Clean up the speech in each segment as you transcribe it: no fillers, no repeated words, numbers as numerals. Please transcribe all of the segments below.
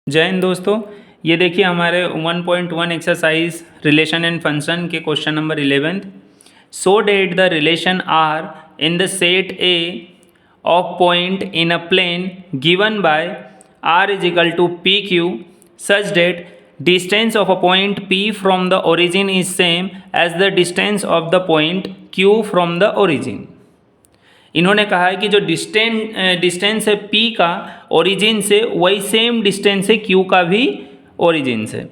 जय हिंद दोस्तों। ये देखिए हमारे 1.1 एक्सरसाइज रिलेशन एंड फंक्शन के question number 11। So that the relation R in the set A of point in a plane given by R is equal to P Q such that distance of a point P from the origin is same as the distance of the point Q from the origin. इन्होंने कहा है कि जो distance है P का origin से वही same distance है Q का भी ओरिजिन से।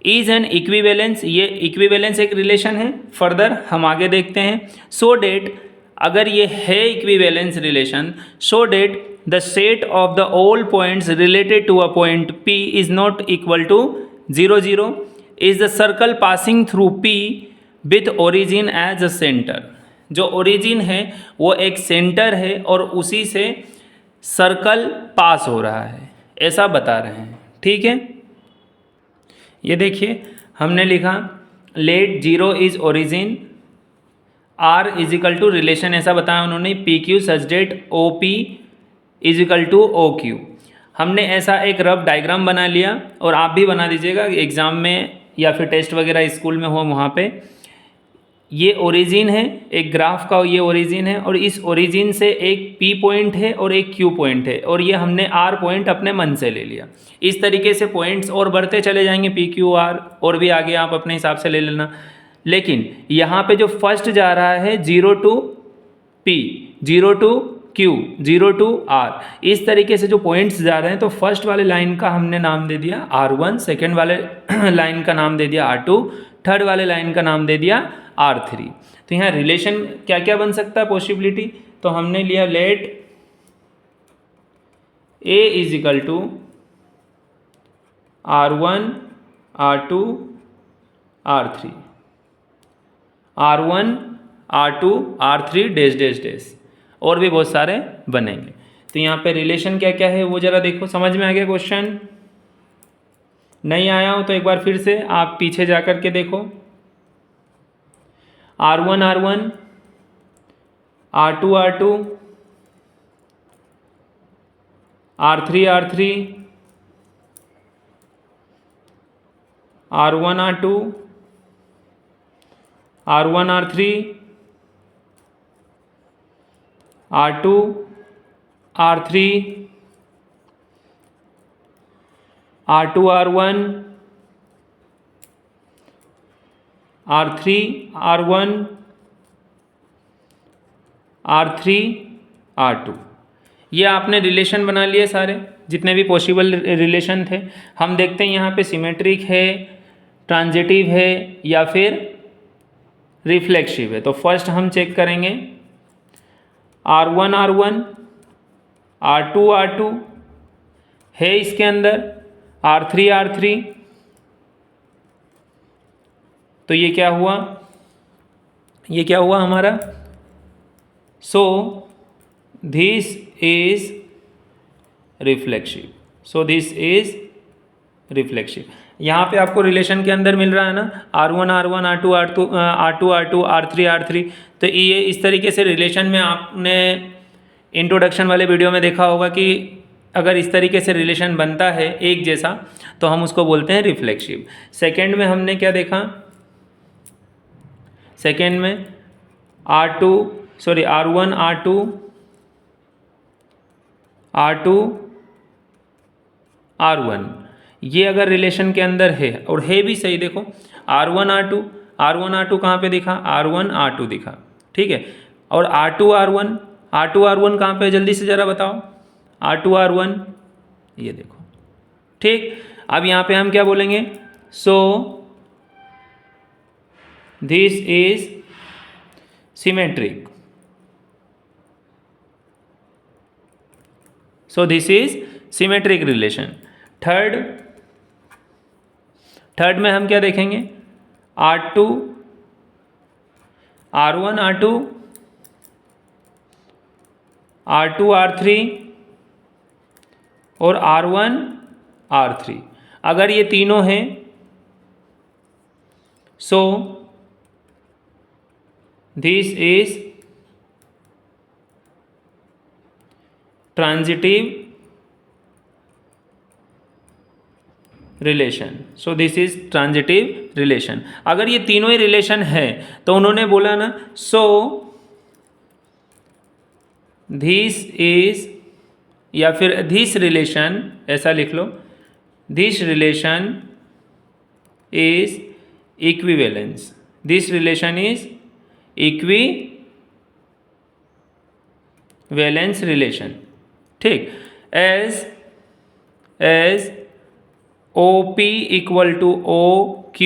इज एन इक्विवेलेंस, ये इक्विवेलेंस एक रिलेशन है। फर्दर हम आगे देखते हैं। सो डेट, अगर ये है equivalence relation, so that the set of the all points related to a point P is not equal to 0 0 is the circle passing through P with origin as a centre. जो origin है वो एक centre है और उसी से circle पास हो रहा है, ऐसा बता रहे हैं। ठीक है, ये देखिए हमने लिखा let 0 is origin, R is equal to relation ऐसा बताया उन्होंने, P Q such that O P is equal to O Q. हमने ऐसा एक रफ डायग्राम बना लिया और आप भी बना दीजिएगा एग्ज़ाम में या फिर टेस्ट वगैरह स्कूल में हो वहाँ पे। ये ओरिजिन है, एक ग्राफ का ये ओरिजिन है और इस ओरिजिन से एक P पॉइंट है और एक Q पॉइंट है और ये हमने R पॉइंट अपने मन से ले लिया। इस तरीके से पॉइंट्स और बढ़ते चले जाएंगे P Q R, और भी आगे आप अपने हिसाब से ले लेना। लेकिन यहाँ पे जो फर्स्ट जा रहा है 0 to P, 0 to Q, 0 to R, इस तरीके से जो पॉइंट्स जा रहे हैं तो फर्स्ट वाले लाइन का हमने नाम दे दिया R1, सेकेंड वाले लाइन का नाम दे दिया R2, थर्ड वाले लाइन का नाम दे दिया R3। तो यहाँ रिलेशन क्या क्या बन सकता है पॉसिबिलिटी, तो हमने लिया let A is equal to R1 R2 R3, R1 R2 R3 dash dash dash, और भी बहुत सारे बनेंगे। तो यहाँ पे रिलेशन क्या क्या है वो ज़रा देखो, समझ में आ गया? क्वेश्चन नहीं आया हो तो एक बार फिर से आप पीछे जा कर के देखो। R1 R1 R2 R2 R3 R3 R1 R2 R1 R3 R2 R3 R2 R1 R3 R1 R3 R2। ये आपने रिलेशन बना लिए सारे जितने भी पॉसिबल रिलेशन थे। हम देखते हैं यहाँ पे सिमेट्रिक है, ट्रांजिटिव है या फिर रिफ्लेक्सिव है। तो फर्स्ट हम चेक करेंगे R1 R1 R2 R2 है इसके अंदर, R3 R3, तो ये क्या हुआ, ये क्या हुआ हमारा? So this is reflexive, so this is reflexive. यहाँ पे आपको रिलेशन के अंदर मिल रहा है ना R1 R1 R2 R2 R2 R2 R3 R3। तो ये इस तरीके से रिलेशन में आपने इंट्रोडक्शन वाले वीडियो में देखा होगा कि अगर इस तरीके से रिलेशन बनता है एक जैसा तो हम उसको बोलते हैं रिफ्लेक्सिव। सेकेंड में हमने क्या देखा? सेकेंड में R1 R2 R2 R1, ये अगर रिलेशन के अंदर है और है भी सही, देखो R1 R2 कहाँ पे दिखा? R1 R2 दिखा, ठीक है। और R2 R1 कहाँ पे, जल्दी से ज़रा बताओ? R2 R1 ये देखो, ठीक। अब यहाँ पे हम क्या बोलेंगे? So this is symmetric, so this is symmetric relation. Third में हम क्या देखेंगे? R2 R1 R2 R2 R3 और R1 R3, अगर ये तीनों हैं so this is transitive relation. So this is transitive relation. अगर ये तीनों ही रिलेशन है तो उन्होंने बोला ना, सो दिस इज, या फिर दिस रिलेशन, ऐसा लिख लो, this relation is equivalence. This relation is equivalence relation. ठीक. As OP equal to OQ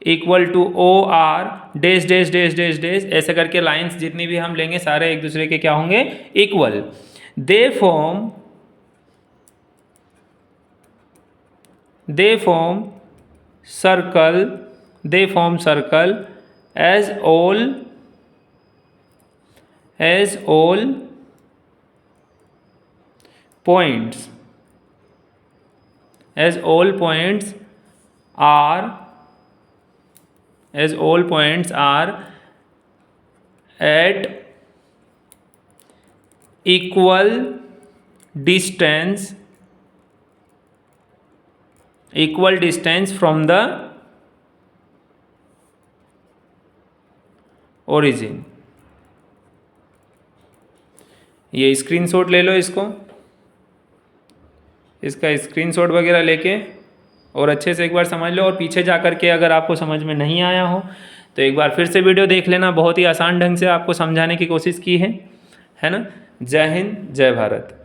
equal to OR dash dash dash dash dash, ऐसे करके लाइंस जितनी भी हम लेंगे सारे एक दूसरे के क्या होंगे, equal. They form circle as all points are at equal distance from the origin. ये स्क्रीनशॉट ले लो, इसका स्क्रीनशॉट वगैरह लेके और अच्छे से एक बार समझ लो. और पीछे जा कर के अगर आपको समझ में नहीं आया हो तो एक बार फिर से वीडियो देख लेना. बहुत ही आसान ढंग से आपको समझाने की कोशिश की है ना. जय हिंद, जय भारत.